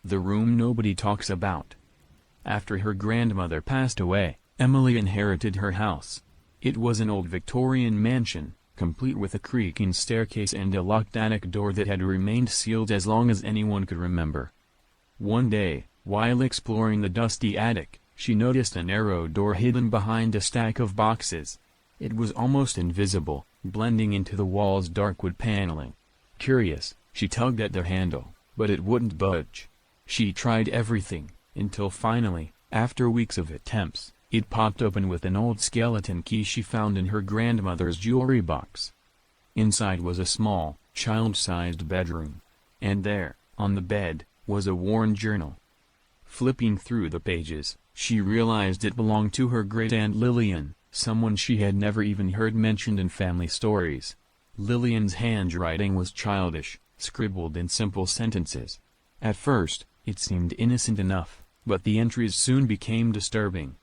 The room nobody talks about. After her grandmother passed away, Emily inherited her house. It was an old Victorian mansion, complete with a creaking staircase and a locked attic door that had remained sealed as long as anyone could remember. One day, while exploring the dusty attic, she noticed a narrow door hidden behind a stack of boxes. It was almost invisible, blending into the wall's dark wood paneling. Curious, she tugged at the handle, but it wouldn't budge. She tried everything, until finally, after weeks of attempts, it popped open with an old skeleton key she found in her grandmother's jewelry box. Inside was a small, child-sized bedroom. And there, on the bed, was a worn journal. Flipping through the pages, she realized it belonged to her great-aunt Lillian, someone she had never even heard mentioned in family stories. Lillian's handwriting was childish, scribbled in simple sentences. At first, it seemed innocent enough, but the entries soon became disturbing.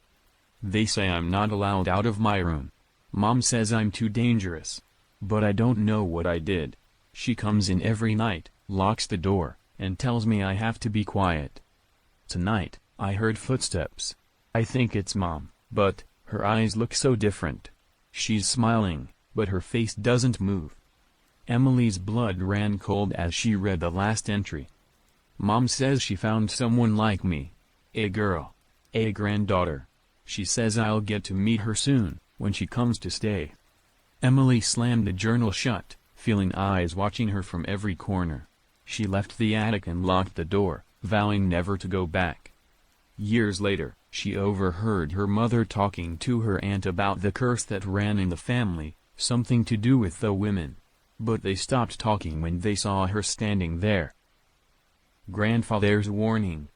They say I'm not allowed out of my room. Mom says I'm too dangerous. But I don't know what I did. She comes in every night, locks the door, and tells me I have to be quiet. Tonight, I heard footsteps. I think it's Mom, but her eyes look so different. She's smiling, but her face doesn't move. Emily's blood ran cold as she read the last entry. Mom says she found someone like me. A girl. A granddaughter. She says I'll get to meet her soon, when she comes to stay. Emily slammed the journal shut, feeling eyes watching her from every corner. She left the attic and locked the door, vowing never to go back. Years later, she overheard her mother talking to her aunt about the curse that ran in the family, something to do with the women. But they stopped talking when they saw her standing there. Grandfather's warning.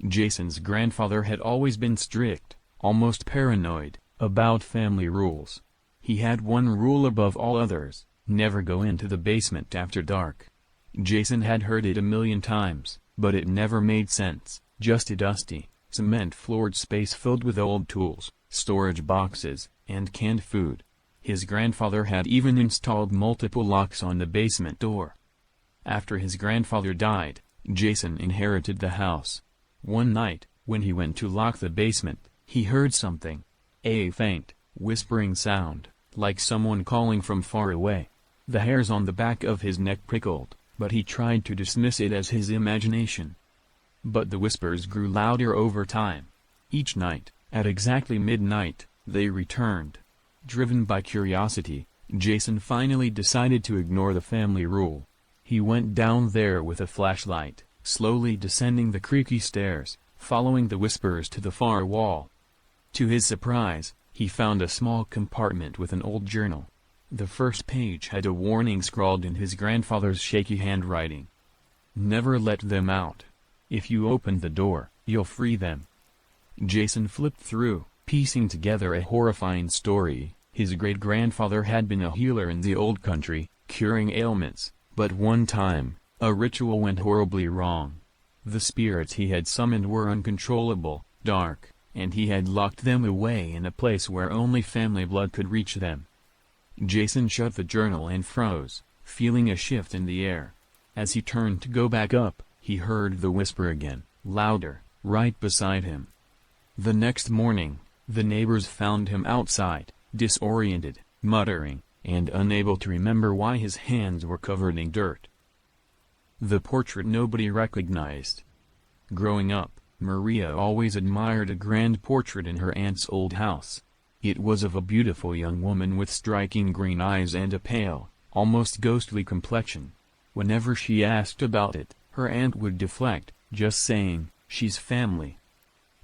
Jason's grandfather had always been strict, almost paranoid, about family rules. He had one rule above all others: never go into the basement after dark. Jason had heard it a million times, but it never made sense. Just a dusty, cement-floored space filled with old tools, storage boxes, and canned food. His grandfather had even installed multiple locks on the basement door. After his grandfather died, Jason inherited the house. One night, when he went to lock the basement, he heard something. A faint, whispering sound, like someone calling from far away. The hairs on the back of his neck prickled, but he tried to dismiss it as his imagination. But the whispers grew louder over time. Each night, at exactly midnight, they returned. Driven by curiosity, Jason finally decided to ignore the family rule. He went down there with a flashlight, slowly descending the creaky stairs, following the whispers to the far wall. To his surprise, he found a small compartment with an old journal. The first page had a warning scrawled in his grandfather's shaky handwriting. Never let them out. If you open the door, you'll free them. Jason flipped through, piecing together a horrifying story. His great-grandfather had been a healer in the old country, curing ailments, but one time, a ritual went horribly wrong. The spirits he had summoned were uncontrollable, dark, and he had locked them away in a place where only family blood could reach them. Jason shut the journal and froze, feeling a shift in the air. As he turned to go back up, he heard the whisper again, louder, right beside him. The next morning, the neighbors found him outside, disoriented, muttering, and unable to remember why his hands were covered in dirt. The portrait nobody recognized. Growing up, Maria always admired a grand portrait in her aunt's old house. It was of a beautiful young woman with striking green eyes and a pale, almost ghostly complexion. Whenever she asked about it, her aunt would deflect, just saying, "She's family."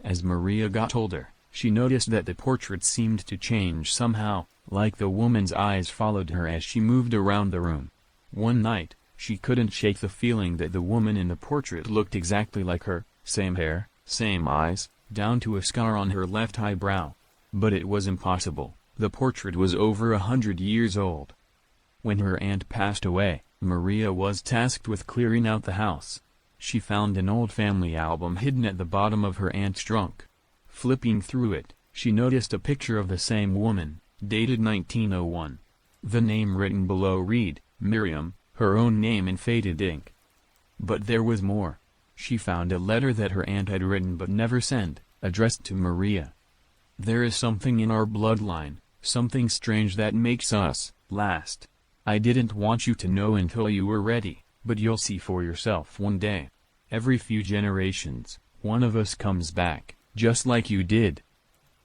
As Maria got older, she noticed that the portrait seemed to change somehow, like the woman's eyes followed her as she moved around the room. One night, she couldn't shake the feeling that the woman in the portrait looked exactly like her, same hair, same eyes, down to a scar on her left eyebrow. But it was impossible. The portrait was over 100 years old. When her aunt passed away, Maria was tasked with clearing out the house. She found an old family album hidden at the bottom of her aunt's trunk. Flipping through it, she noticed a picture of the same woman, dated 1901. The name written below read, Miriam, her own name in faded ink. But there was more. She found a letter that her aunt had written but never sent, addressed to Maria. "There is something in our bloodline, something strange that makes us last. I didn't want you to know until you were ready, but you'll see for yourself one day. Every few generations, one of us comes back, just like you did."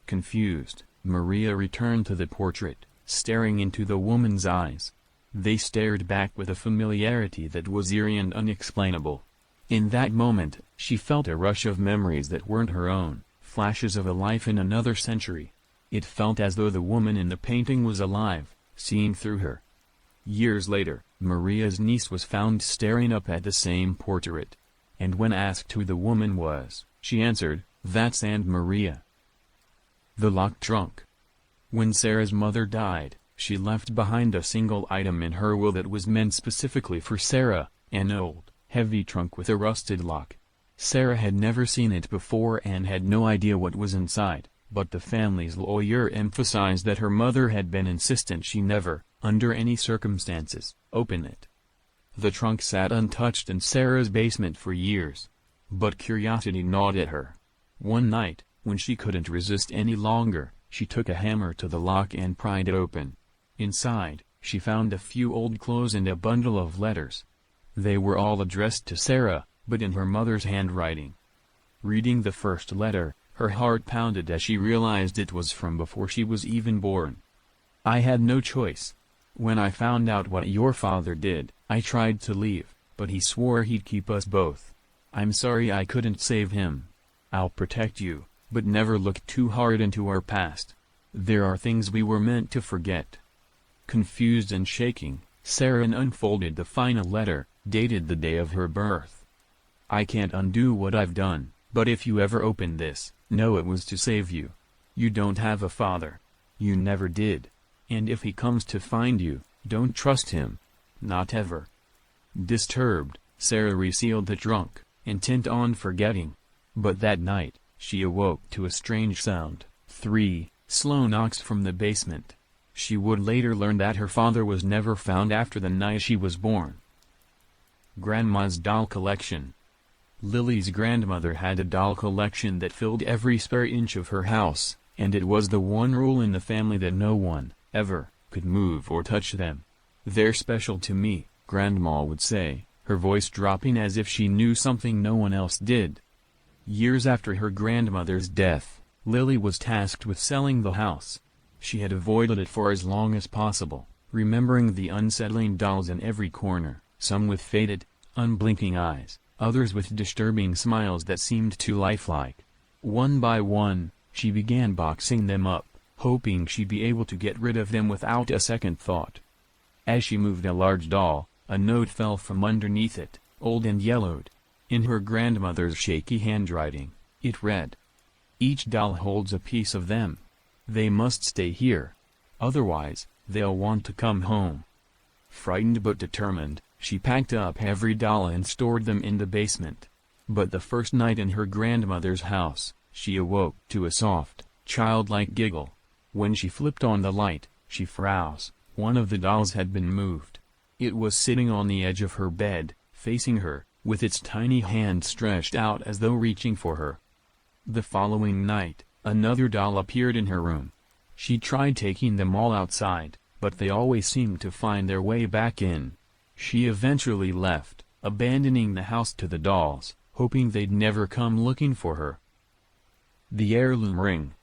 Confused, Maria returned to the portrait, staring into the woman's eyes. They stared back with a familiarity that was eerie and unexplainable. In that moment, she felt a rush of memories that weren't her own, flashes of a life in another century. It felt as though the woman in the painting was alive, seeing through her. Years later, Maria's niece was found staring up at the same portrait. And when asked who the woman was, she answered, "That's Aunt Maria." The locked trunk. When Sarah's mother died, she left behind a single item in her will that was meant specifically for Sarah, an old, heavy trunk with a rusted lock. Sarah had never seen it before and had no idea what was inside, but the family's lawyer emphasized that her mother had been insistent she never, under any circumstances, open it. The trunk sat untouched in Sarah's basement for years. But curiosity gnawed at her. One night, when she couldn't resist any longer, she took a hammer to the lock and pried it open. Inside, she found a few old clothes and a bundle of letters. They were all addressed to Sarah, but in her mother's handwriting. Reading the first letter, her heart pounded as she realized it was from before she was even born. "I had no choice. When I found out what your father did, I tried to leave, but he swore he'd keep us both. I'm sorry I couldn't save him. I'll protect you, but never look too hard into our past. There are things we were meant to forget." Confused and shaking, Sarah unfolded the final letter, dated the day of her birth. "I can't undo what I've done, but if you ever open this, know it was to save you. You don't have a father. You never did. And if he comes to find you, don't trust him. Not ever." Disturbed, Sarah resealed the trunk, intent on forgetting. But that night, she awoke to a strange sound, 3 slow knocks from the basement. She would later learn that her father was never found after the night she was born. Grandma's doll collection. Lily's grandmother had a doll collection that filled every spare inch of her house, and it was the one rule in the family that no one, ever, could move or touch them. "They're special to me," Grandma would say, her voice dropping as if she knew something no one else did. Years after her grandmother's death, Lily was tasked with selling the house. She had avoided it for as long as possible, remembering the unsettling dolls in every corner, some with faded, unblinking eyes, others with disturbing smiles that seemed too lifelike. One by one, she began boxing them up, hoping she'd be able to get rid of them without a second thought. As she moved a large doll, a note fell from underneath it, old and yellowed. In her grandmother's shaky handwriting, it read, "Each doll holds a piece of them. They must stay here. Otherwise, they'll want to come home." Frightened but determined, she packed up every doll and stored them in the basement. But the first night in her grandmother's house, she awoke to a soft, childlike giggle. When she flipped on the light, she froze. One of the dolls had been moved. It was sitting on the edge of her bed, facing her, with its tiny hand stretched out as though reaching for her. The following night, another doll appeared in her room. She tried taking them all outside, but they always seemed to find their way back in. She eventually left, abandoning the house to the dolls, hoping they'd never come looking for her. The heirloom ring.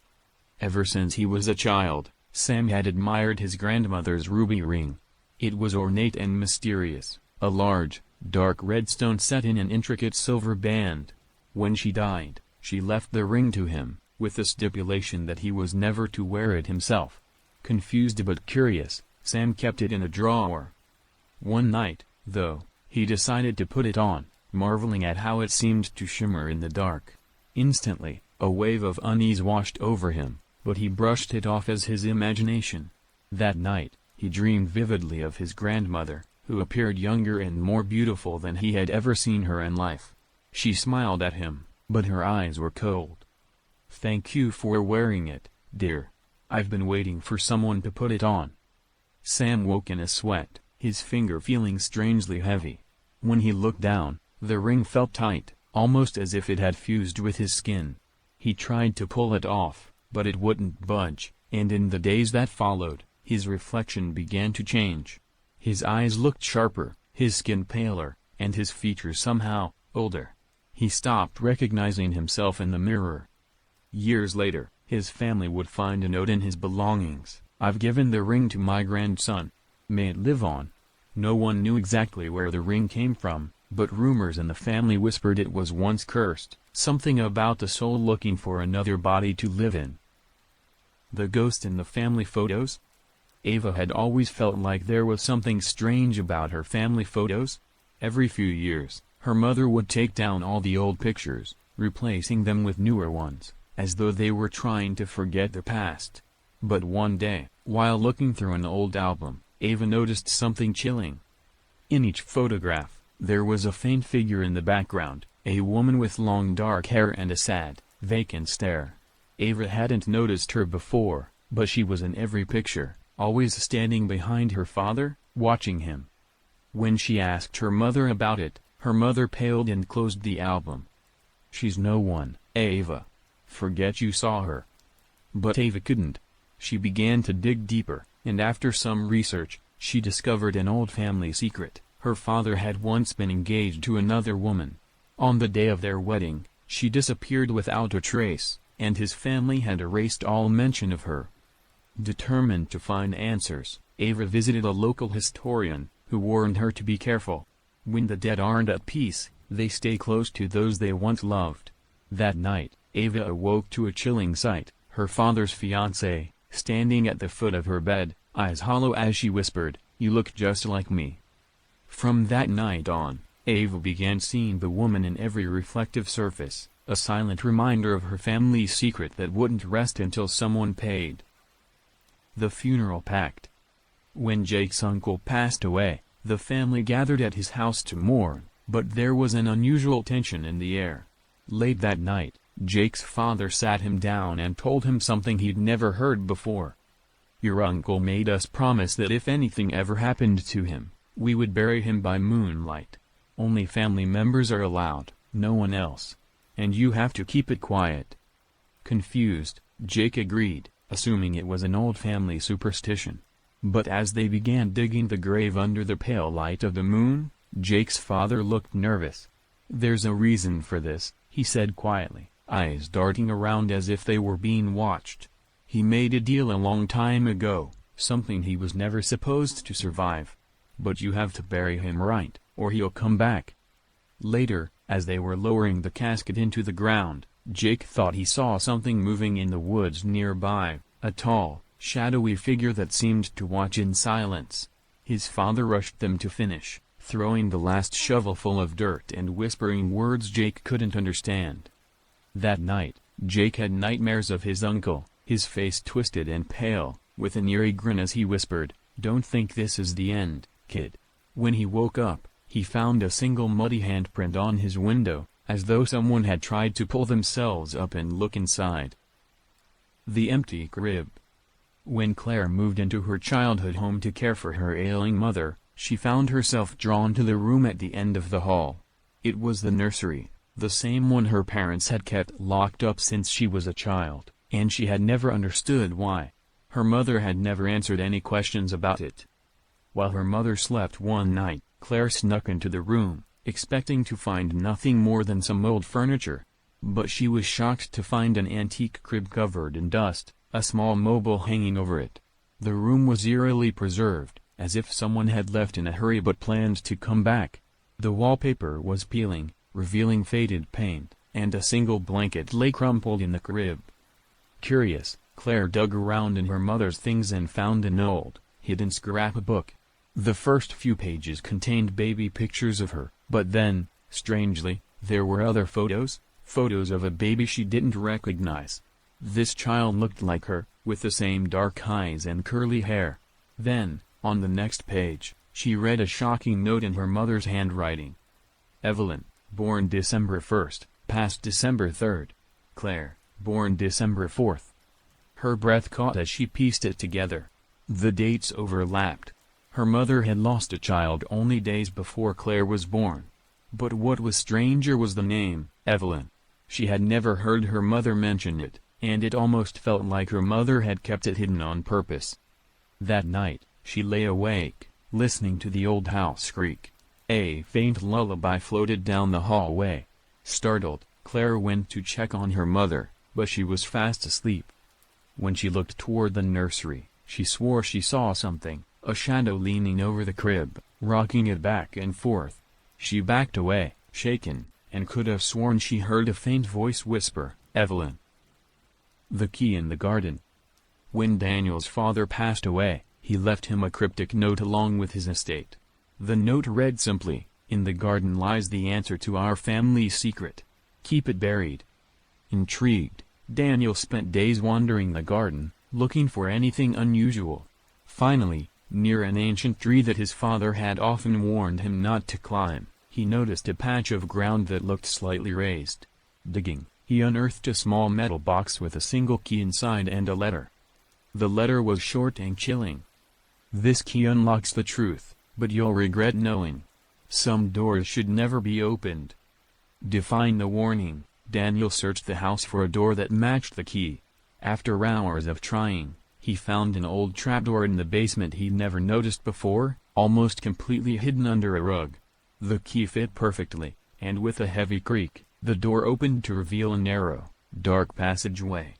Ever since he was a child, Sam had admired his grandmother's ruby ring. It was ornate and mysterious, a large, dark red stone set in an intricate silver band. When she died, she left the ring to him, with the stipulation that he was never to wear it himself. Confused but curious, Sam kept it in a drawer. One night, though, he decided to put it on, marveling at how it seemed to shimmer in the dark. Instantly, a wave of unease washed over him, but he brushed it off as his imagination. That night, he dreamed vividly of his grandmother, who appeared younger and more beautiful than he had ever seen her in life. She smiled at him, but her eyes were cold. "Thank you for wearing it, dear. I've been waiting for someone to put it on." Sam woke in a sweat, his finger feeling strangely heavy. When he looked down, the ring felt tight, almost as if it had fused with his skin. He tried to pull it off, but it wouldn't budge, and in the days that followed, his reflection began to change. His eyes looked sharper, his skin paler, and his features somehow older. He stopped recognizing himself in the mirror. Years later, his family would find a note in his belongings. "I've given the ring to my grandson. May it live on." No one knew exactly where the ring came from, but rumors in the family whispered it was once cursed, something about the soul looking for another body to live in. The ghost in the family photos? Ava had always felt like there was something strange about her family photos. Every few years, her mother would take down all the old pictures, replacing them with newer ones, as though they were trying to forget the past. But one day, while looking through an old album, Ava noticed something chilling. In each photograph, there was a faint figure in the background, a woman with long dark hair and a sad, vacant stare. Ava hadn't noticed her before, but she was in every picture, always standing behind her father, watching him. When she asked her mother about it, her mother paled and closed the album. "She's no one, Ava. Forget you saw her." But Ava couldn't. She began to dig deeper, and after some research, she discovered an old family secret. Her father had once been engaged to another woman. On the day of their wedding, she disappeared without a trace, and his family had erased all mention of her. Determined to find answers, Ava visited a local historian, who warned her to be careful. When the dead aren't at peace, they stay close to those they once loved. That night, Ava awoke to a chilling sight, her father's fiancée, standing at the foot of her bed, eyes hollow as she whispered, "You look just like me." From that night on, Ava began seeing the woman in every reflective surface, a silent reminder of her family's secret that wouldn't rest until someone paid. The funeral pact. When Jake's uncle passed away, the family gathered at his house to mourn, but there was an unusual tension in the air. Late that night, Jake's father sat him down and told him something he'd never heard before. "Your uncle made us promise that if anything ever happened to him, we would bury him by moonlight. Only family members are allowed, no one else. And you have to keep it quiet." Confused, Jake agreed, assuming it was an old family superstition. But as they began digging the grave under the pale light of the moon, Jake's father looked nervous. "There's a reason for this," he said quietly, eyes darting around as if they were being watched. "He made a deal a long time ago, something he was never supposed to survive. But you have to bury him right, or he'll come back." Later, as they were lowering the casket into the ground, Jake thought he saw something moving in the woods nearby, a tall, shadowy figure that seemed to watch in silence. His father rushed them to finish, throwing the last shovelful of dirt and whispering words Jake couldn't understand. That night, Jake had nightmares of his uncle, his face twisted and pale, with an eerie grin as he whispered, "Don't think this is the end, kid." When he woke up, he found a single muddy handprint on his window, as though someone had tried to pull themselves up and look inside. The empty crib. When Claire moved into her childhood home to care for her ailing mother, she found herself drawn to the room at the end of the hall. It was the nursery, the same one her parents had kept locked up since she was a child, and she had never understood why. Her mother had never answered any questions about it. While her mother slept one night, Claire snuck into the room, expecting to find nothing more than some old furniture. But she was shocked to find an antique crib covered in dust, a small mobile hanging over it. The room was eerily preserved, as if someone had left in a hurry but planned to come back. The wallpaper was peeling, revealing faded paint, and a single blanket lay crumpled in the crib. Curious, Claire dug around in her mother's things and found an old, hidden scrapbook. The first few pages contained baby pictures of her, but then, strangely, there were other photos of a baby she didn't recognize. This child looked like her, with the same dark eyes and curly hair. Then, on the next page, she read a shocking note in her mother's handwriting. "Evelyn, born December 1st, passed December 3rd. Claire, born December 4th. Her breath caught as she pieced it together. The dates overlapped. Her mother had lost a child only days before Claire was born. But what was stranger was the name, Evelyn. She had never heard her mother mention it, and it almost felt like her mother had kept it hidden on purpose. That night, she lay awake, listening to the old house creak. A faint lullaby floated down the hallway. Startled, Claire went to check on her mother, but she was fast asleep. When she looked toward the nursery, she swore she saw something, a shadow leaning over the crib, rocking it back and forth. She backed away, shaken, and could have sworn she heard a faint voice whisper, "Evelyn." The key in the garden. When Daniel's father passed away, he left him a cryptic note along with his estate. The note read simply, "In the garden lies the answer to our family's secret. Keep it buried." Intrigued, Daniel spent days wandering the garden, looking for anything unusual. Finally, near an ancient tree that his father had often warned him not to climb, he noticed a patch of ground that looked slightly raised. Digging, he unearthed a small metal box with a single key inside and a letter. The letter was short and chilling. "This key unlocks the truth, but you'll regret knowing. Some doors should never be opened." Defying the warning, Daniel searched the house for a door that matched the key. After hours of trying, he found an old trapdoor in the basement he'd never noticed before, almost completely hidden under a rug. The key fit perfectly, and with a heavy creak, the door opened to reveal a narrow, dark passageway.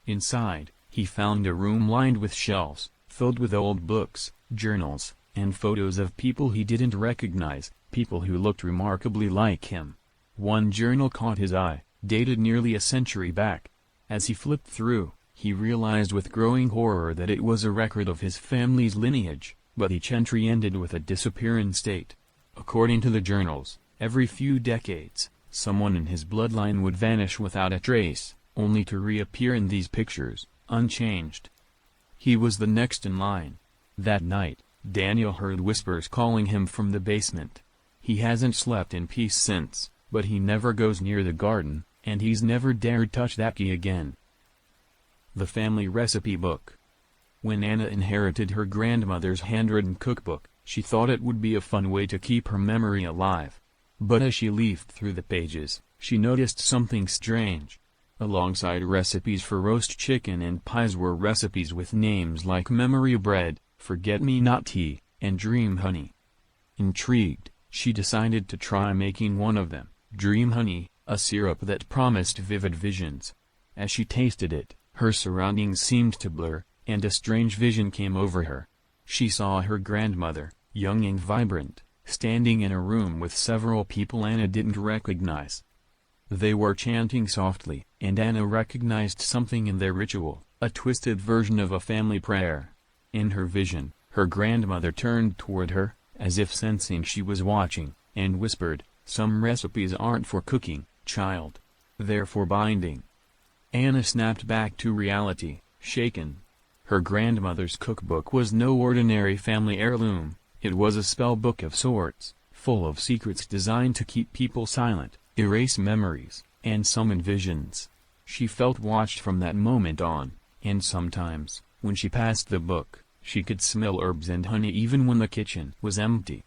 Inside, he found a room lined with shelves, filled with old books, journals, and photos of people he didn't recognize, people who looked remarkably like him. One journal caught his eye, dated nearly a century back. As he flipped through, he realized with growing horror that it was a record of his family's lineage, but each entry ended with a disappearance date. According to the journals, every few decades, someone in his bloodline would vanish without a trace, only to reappear in these pictures, unchanged. He was the next in line. That night, Daniel heard whispers calling him from the basement. He hasn't slept in peace since, but he never goes near the garden, and he's never dared touch that key again. The Family Recipe Book. When Anna inherited her grandmother's handwritten cookbook, she thought it would be a fun way to keep her memory alive. But as she leafed through the pages, she noticed something strange. Alongside recipes for roast chicken and pies were recipes with names like memory bread, forget-me-not tea, and dream honey. Intrigued, she decided to try making one of them, dream honey, a syrup that promised vivid visions. As she tasted it, her surroundings seemed to blur, and a strange vision came over her. She saw her grandmother, young and vibrant, standing in a room with several people Anna didn't recognize. They were chanting softly, and Anna recognized something in their ritual, a twisted version of a family prayer. In her vision, her grandmother turned toward her, as if sensing she was watching, and whispered, "Some recipes aren't for cooking, child. They're for binding." Anna snapped back to reality, shaken. Her grandmother's cookbook was no ordinary family heirloom, it was a spell book of sorts, full of secrets designed to keep people silent, erase memories, and summon visions. She felt watched from that moment on, and sometimes, when she passed the book, she could smell herbs and honey even when the kitchen was empty.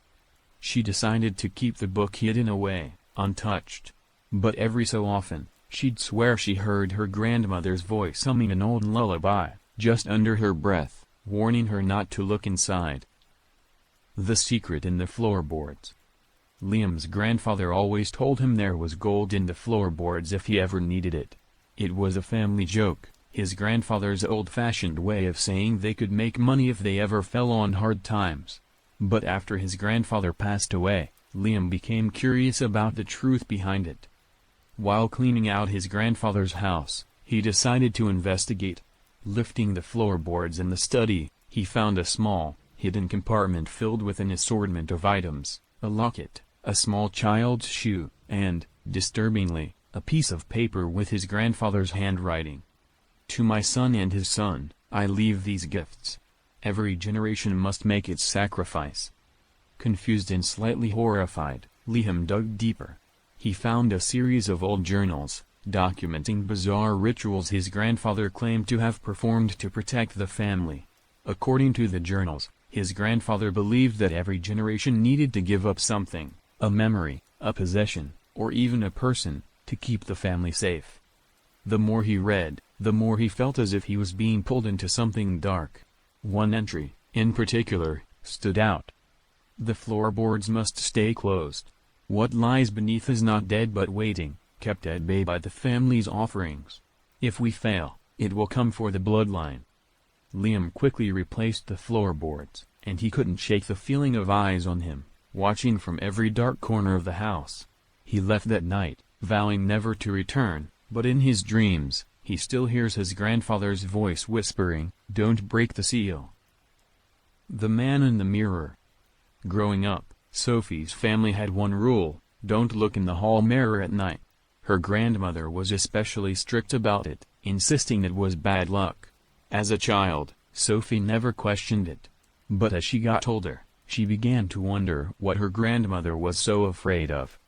She decided to keep the book hidden away, untouched. But every so often, she'd swear she heard her grandmother's voice humming an old lullaby, just under her breath, warning her not to look inside. The secret in the floorboards. Liam's grandfather always told him there was gold in the floorboards if he ever needed it. It was a family joke, his grandfather's old-fashioned way of saying they could make money if they ever fell on hard times. But after his grandfather passed away, Liam became curious about the truth behind it. While cleaning out his grandfather's house, he decided to investigate. Lifting the floorboards in the study, he found a small, hidden compartment filled with an assortment of items, a locket, a small child's shoe, and, disturbingly, a piece of paper with his grandfather's handwriting. "To my son and his son, I leave these gifts. Every generation must make its sacrifice." Confused and slightly horrified, Liam dug deeper. He found a series of old journals, documenting bizarre rituals his grandfather claimed to have performed to protect the family. According to the journals, his grandfather believed that every generation needed to give up something, a memory, a possession, or even a person, to keep the family safe. The more he read, the more he felt as if he was being pulled into something dark. One entry, in particular, stood out. The floorboards must stay closed. What lies beneath is not dead but waiting, kept at bay by the family's offerings. If we fail, it will come for the bloodline. Liam quickly replaced the floorboards, and he couldn't shake the feeling of eyes on him, watching from every dark corner of the house. He left that night, vowing never to return, but in his dreams, he still hears his grandfather's voice whispering, "Don't break the seal." The Man in the Mirror. Growing up, Sophie's family had one rule: don't look in the hall mirror at night. Her grandmother was especially strict about it, insisting it was bad luck. As a child, Sophie never questioned it. But as she got older, she began to wonder what her grandmother was so afraid of.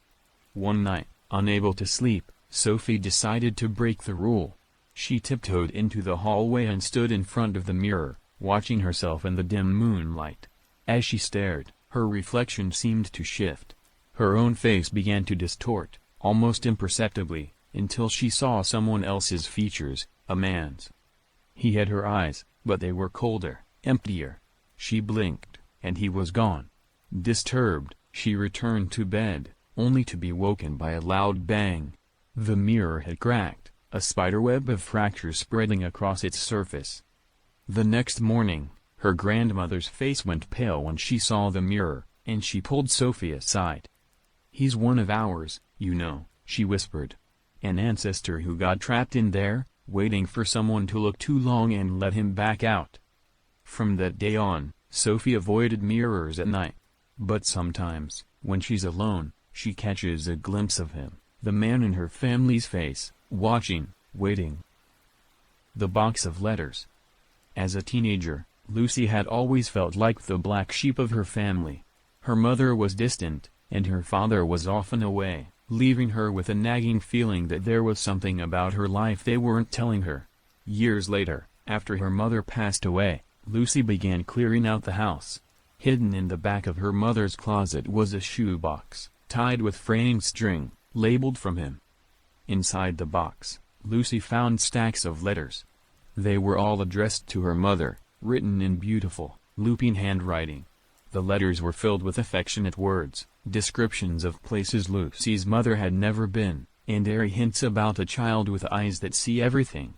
One night, unable to sleep, Sophie decided to break the rule. She tiptoed into the hallway and stood in front of the mirror, watching herself in the dim moonlight. As she stared, her reflection seemed to shift. Her own face began to distort, almost imperceptibly, until she saw someone else's features, a man's. He had her eyes, but they were colder, emptier. She blinked, and he was gone. Disturbed, she returned to bed, only to be woken by a loud bang. The mirror had cracked, a spiderweb of fractures spreading across its surface. The next morning, her grandmother's face went pale when she saw the mirror, and she pulled Sophie aside. "He's one of ours, you know," she whispered. "An ancestor who got trapped in there, waiting for someone to look too long and let him back out." From that day on, Sophie avoided mirrors at night. But sometimes, when she's alone, she catches a glimpse of him, the man in her family's face, watching, waiting. The box of letters. As a teenager, Lucy had always felt like the black sheep of her family. Her mother was distant, and her father was often away, leaving her with a nagging feeling that there was something about her life they weren't telling her. Years later, after her mother passed away, Lucy began clearing out the house. Hidden in the back of her mother's closet was a shoebox, tied with fraying string, labeled "From him." Inside the box, Lucy found stacks of letters. They were all addressed to her mother, written in beautiful, looping handwriting. The letters were filled with affectionate words, descriptions of places Lucy's mother had never been, and airy hints about a child with eyes that see everything.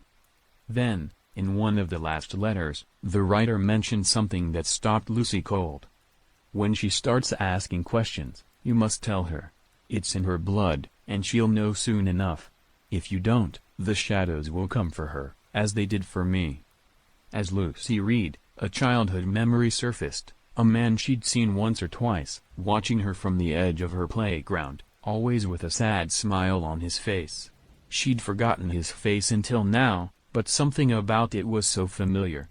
Then, in one of the last letters, the writer mentioned something that stopped Lucy cold. "When she starts asking questions, you must tell her. It's in her blood, and she'll know soon enough. If you don't, the shadows will come for her, as they did for me." As Lucy read, a childhood memory surfaced, a man she'd seen once or twice, watching her from the edge of her playground, always with a sad smile on his face. She'd forgotten his face until now, but something about it was so familiar.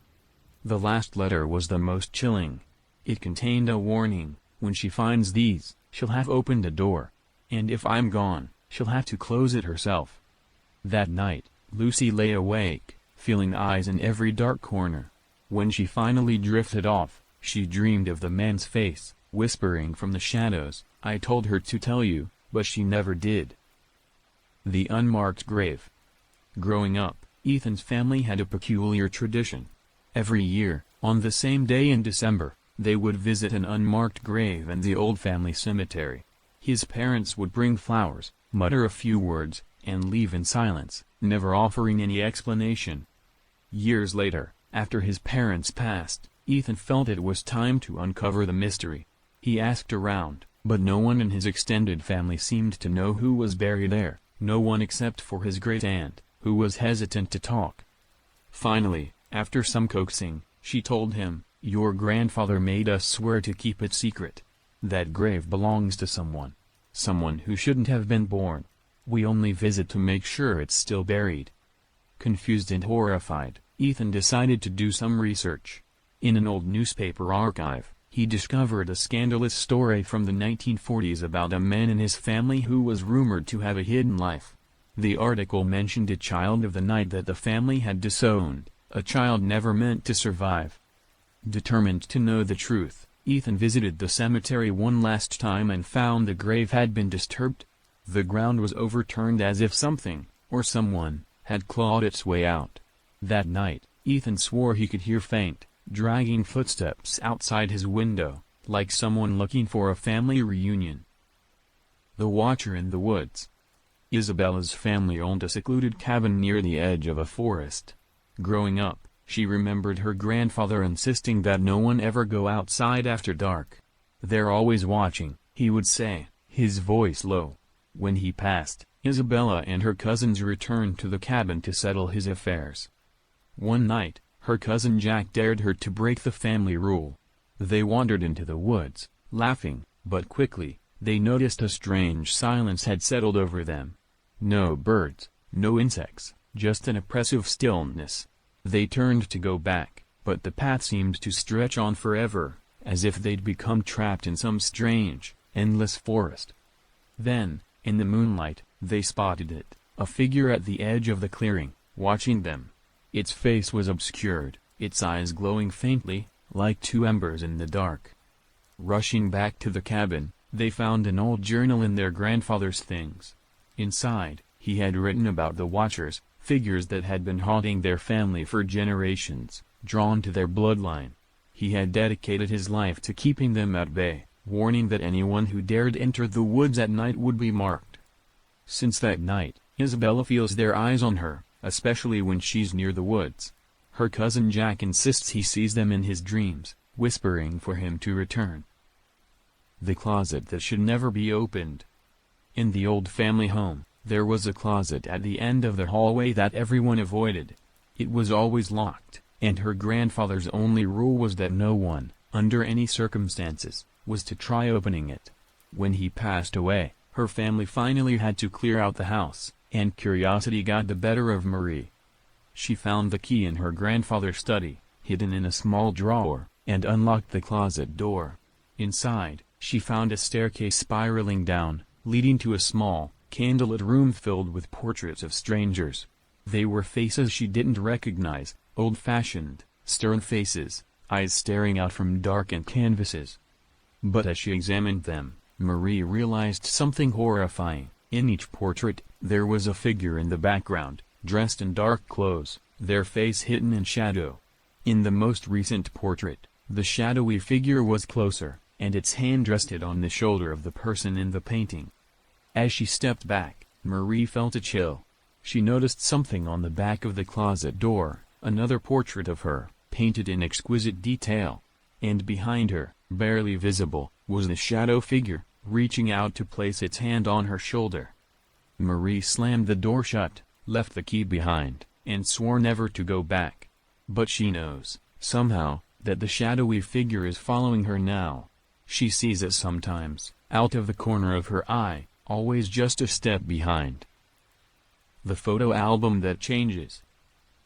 The last letter was the most chilling. It contained a warning: when she finds these, she'll have opened a door. And if I'm gone, she'll have to close it herself. That night, Lucy lay awake, feeling eyes in every dark corner. When she finally drifted off, she dreamed of the man's face, whispering from the shadows, "I told her to tell you, but she never did." The unmarked grave. Growing up, Ethan's family had a peculiar tradition. Every year, on the same day in December, they would visit an unmarked grave in the old family cemetery. His parents would bring flowers, mutter a few words, and leave in silence, never offering any explanation. Years later, after his parents passed, Ethan felt it was time to uncover the mystery. He asked around, but no one in his extended family seemed to know who was buried there, no one except for his great-aunt, who was hesitant to talk. Finally, after some coaxing, she told him, "Your grandfather made us swear to keep it secret. That grave belongs to someone who shouldn't have been born. We only visit to make sure it's still buried." Confused and horrified, Ethan decided to do some research. In an old newspaper archive, he discovered a scandalous story from the 1940s about a man in his family who was rumored to have a hidden life. The article mentioned a child of the night that the family had disowned, a child never meant to survive. Determined to know the truth, Ethan visited the cemetery one last time and found the grave had been disturbed. The ground was overturned as if something, or someone, had clawed its way out. That night, Ethan swore he could hear faint, dragging footsteps outside his window, like someone looking for a family reunion. The Watcher in the Woods. Isabella's family owned a secluded cabin near the edge of a forest. Growing up, she remembered her grandfather insisting that no one ever go outside after dark. "They're always watching," he would say, his voice low. When he passed, Isabella and her cousins returned to the cabin to settle his affairs. One night, her cousin Jack dared her to break the family rule. They wandered into the woods, laughing, but quickly, they noticed a strange silence had settled over them. No birds, no insects, just an oppressive stillness. They turned to go back, but the path seemed to stretch on forever, as if they'd become trapped in some strange, endless forest. Then, in the moonlight, they spotted it, a figure at the edge of the clearing, watching them. Its face was obscured, its eyes glowing faintly, like two embers in the dark. Rushing back to the cabin, they found an old journal in their grandfather's things. Inside, he had written about the Watchers, figures that had been haunting their family for generations, drawn to their bloodline. He had dedicated his life to keeping them at bay, warning that anyone who dared enter the woods at night would be marked. Since that night, Isabella feels their eyes on her, especially when she's near the woods. Her cousin Jack insists he sees them in his dreams, whispering for him to return. The closet that should never be opened. In the old family home, there was a closet at the end of the hallway that everyone avoided. It was always locked, and her grandfather's only rule was that no one, under any circumstances, was to try opening it. When he passed away, her family finally had to clear out the house, and curiosity got the better of Marie. She found the key in her grandfather's study, hidden in a small drawer, and unlocked the closet door. Inside, she found a staircase spiraling down, leading to a small, candlelit room filled with portraits of strangers. They were faces she didn't recognize, old-fashioned, stern faces, eyes staring out from darkened canvases. But as she examined them, Marie realized something horrifying. In each portrait, there was a figure in the background, dressed in dark clothes, their face hidden in shadow. In the most recent portrait, the shadowy figure was closer, and its hand rested on the shoulder of the person in the painting. As she stepped back, Marie felt a chill. She noticed something on the back of the closet door, another portrait of her, painted in exquisite detail. And behind her, barely visible, was the shadow figure, reaching out to place its hand on her shoulder. Marie slammed the door shut, left the key behind, and swore never to go back. But she knows, somehow, that the shadowy figure is following her now. She sees it sometimes, out of the corner of her eye, always just a step behind. The photo album that changes.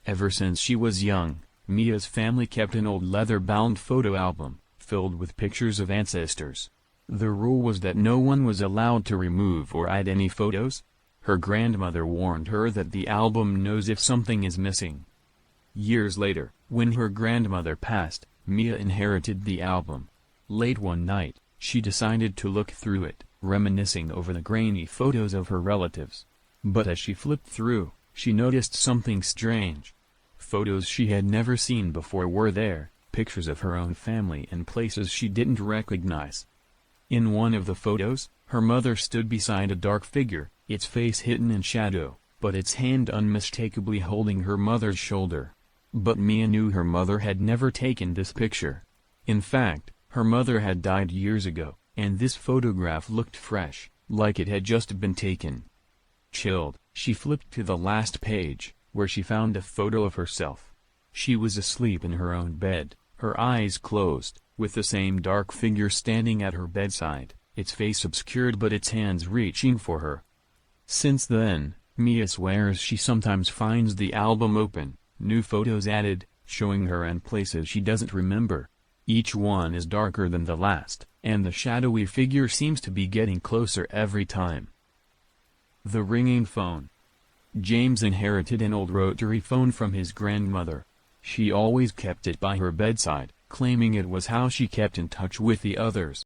Ever since she was young, Mia's family kept an old leather-bound photo album, filled with pictures of ancestors. The rule was that no one was allowed to remove or add any photos. Her grandmother warned her that the album knows if something is missing. Years later, when her grandmother passed, Mia inherited the album. Late one night, she decided to look through it, reminiscing over the grainy photos of her relatives. But as she flipped through, she noticed something strange. Photos she had never seen before were there, pictures of her own family and places she didn't recognize. In one of the photos, her mother stood beside a dark figure, its face hidden in shadow, but its hand unmistakably holding her mother's shoulder. But Mia knew her mother had never taken this picture. In fact, her mother had died years ago, and this photograph looked fresh, like it had just been taken. Chilled, she flipped to the last page, where she found a photo of herself. She was asleep in her own bed, her eyes closed, with the same dark figure standing at her bedside, its face obscured but its hands reaching for her. Since then, Mia swears she sometimes finds the album open, new photos added, showing her and places she doesn't remember. Each one is darker than the last, and the shadowy figure seems to be getting closer every time. The ringing phone. James inherited an old rotary phone from his grandmother. She always kept it by her bedside, claiming it was how she kept in touch with the others.